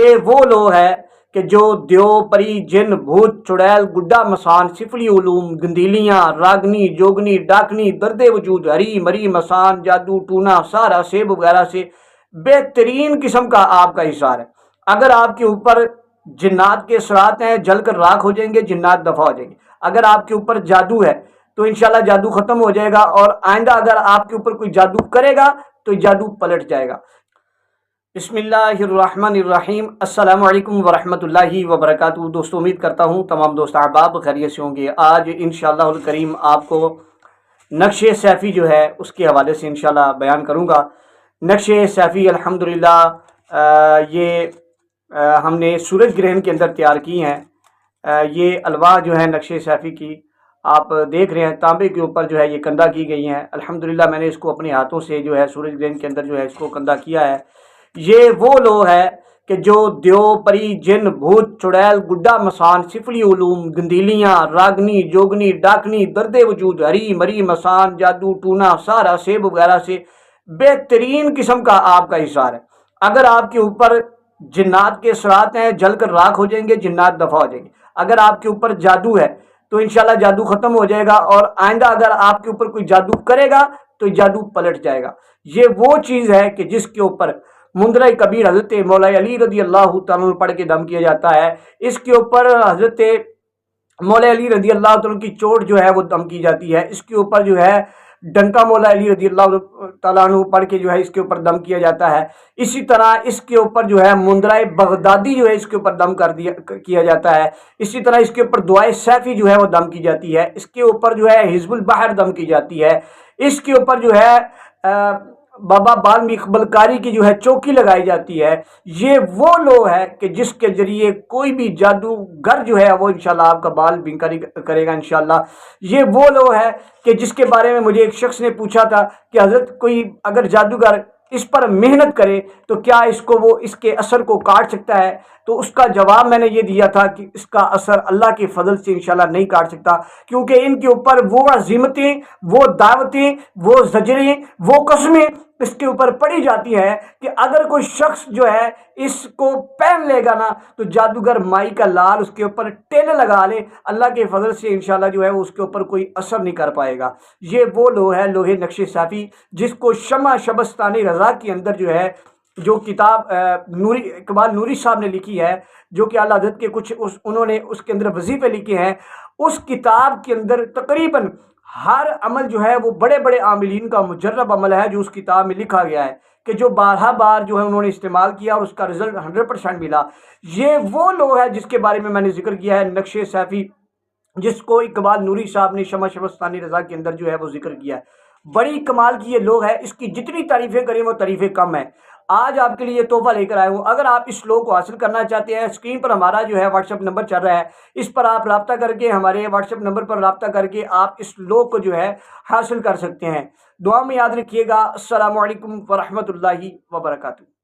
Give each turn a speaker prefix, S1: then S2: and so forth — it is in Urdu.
S1: یہ وہ لوگ ہے کہ جو دیو پری جن بھوت چڑیل گڈا مسان سفلی علوم گندیلیاں راگنی جوگنی ڈاکنی درد وجود ہری مری مسان جادو ٹونا سارا سیب وغیرہ سے بہترین قسم کا آپ کا حصار ہے۔ اگر آپ کے اوپر جنات کے اثرات ہیں جل کر راکھ ہو جائیں گے، جنات دفع ہو جائیں گے۔ اگر آپ کے اوپر جادو ہے تو انشاءاللہ جادو ختم ہو جائے گا، اور آئندہ اگر آپ کے اوپر کوئی جادو کرے گا تو جادو پلٹ جائے گا۔ بسم اللہ الرحمن الرحیم۔ السلام علیکم ورحمۃ اللہ وبرکاتہ۔ دوستو امید کرتا ہوں تمام دوست احباب خیریت سے ہوں گے۔ آج انشاءاللہ الکریم آپ کو نقش سیفی جو ہے اس کے حوالے سے انشاءاللہ بیان کروں گا۔ نقش سیفی الحمدللہ یہ ہم نے سورج گرہن کے اندر تیار کی ہیں۔ یہ الواح جو ہے نقش سیفی کی آپ دیکھ رہے ہیں، تانبے کے اوپر جو ہے یہ کندہ کی گئی ہیں۔ الحمدللہ میں نے اس کو اپنے ہاتھوں سے جو ہے سورج گرہن کے اندر جو ہے اس کو کندہ کیا ہے۔ یہ وہ لوگ ہے کہ جو دیو پری جن بھوت چڑیل گڈا مسان سفلی علوم گندیلیاں راگنی جوگنی ڈاکنی درد وجود ہری مری مسان جادو ٹونا سارا سیب وغیرہ سے بہترین قسم کا آپ کا حصار ہے۔ اگر آپ کے اوپر جنات کے اثرات ہیں جل کر راکھ ہو جائیں گے، جنات دفع ہو جائیں گے۔ اگر آپ کے اوپر جادو ہے تو انشاءاللہ جادو ختم ہو جائے گا، اور آئندہ اگر آپ کے اوپر کوئی جادو کرے گا تو جادو پلٹ جائے گا۔ یہ وہ چیز ہے کہ جس کے اوپر مندرہ کبیر حضرت مولا علی رضی اللہ تعالیٰ پڑھ کے دم کیا جاتا ہے۔ اس کے اوپر حضرت مولا علی رضی اللہ تعالیٰ کی چوٹ جو ہے وہ دم کی جاتی ہے۔ اس کے اوپر جو ہے ڈنکا مولا علی رضی اللہ تعالیٰ عنہ پڑھ کے جو ہے اس کے اوپر دم کیا جاتا ہے۔ اسی طرح اس کے اوپر جو ہے مندرہ بغدادی جو ہے اس کے اوپر دم کیا جاتا ہے۔ اسی طرح اس کے اوپر دعائے سیفی جو ہے وہ دم کی جاتی ہے۔ اس کے اوپر جو ہے حزب البحر دم کی جاتی ہے۔ اس کے اوپر جو ہے بابا بالمیک بلکاری کی جو ہے چوکی لگائی جاتی ہے۔ یہ وہ لوگ ہے کہ جس کے ذریعے کوئی بھی جادوگر جو ہے وہ انشاءاللہ آپ کا بال بینکاری کرے گا انشاءاللہ۔ یہ وہ لوگ ہے کہ جس کے بارے میں مجھے ایک شخص نے پوچھا تھا کہ حضرت کوئی اگر جادوگر اس پر محنت کرے تو کیا اس کو وہ اس کے اثر کو کاٹ سکتا ہے؟ تو اس کا جواب میں نے یہ دیا تھا کہ اس کا اثر اللہ کے فضل سے انشاءاللہ نہیں کاٹ سکتا، کیونکہ ان کے اوپر وہ عزیمتیں، وہ دعوتیں، وہ زجریں، وہ قسمیں اس کے اوپر پڑی جاتی ہیں کہ اگر کوئی شخص جو ہے اس کو پہن لے گا نا تو جادوگر مائی کا لال اس کے اوپر ٹیلے لگا لے، اللہ کے فضل سے انشاءاللہ جو ہے اس کے اوپر کوئی اثر نہیں کر پائے گا۔ یہ وہ لوہ ہے، لوہے نقش سیفی، جس کو شمع شبستانی رضا کے اندر جو ہے جو کتاب نوری اقبال نوری صاحب نے لکھی ہے، جو کہ اعلیٰ حضرت کے کچھ انہوں نے اس کے اندر وظیفے لکھے ہیں، اس کتاب کے اندر تقریباً ہر عمل جو ہے وہ بڑے بڑے عاملین کا مجرب عمل ہے جو اس کتاب میں لکھا گیا ہے، کہ جو بارہا بار جو ہے انہوں نے استعمال کیا اور اس کا رزلٹ 100% ملا۔ یہ وہ لوگ ہے جس کے بارے میں نے ذکر کیا ہے نقش سیفی، جس کو اقبال نوری صاحب نے شمع شبستانی رضا کے اندر جو ہے وہ ذکر کیا ہے۔ بڑی کمال کی یہ لوگ ہے، اس کی جتنی تعریفیں کریں وہ تعریفیں کم ہیں۔ آج آپ کے لیے تحفہ لے کر آئے ہوں۔ اگر آپ اس لوگ کو حاصل کرنا چاہتے ہیں، اسکرین پر ہمارا جو ہے واٹس ایپ نمبر چل رہا ہے، اس پر آپ رابطہ کر کے ہمارے واٹس ایپ نمبر پر رابطہ کر کے آپ اس لوگ کو جو ہے حاصل کر سکتے ہیں۔ دعا میں یاد رکھیے گا۔ السلام علیکم ورحمۃ اللہ وبرکاتہ۔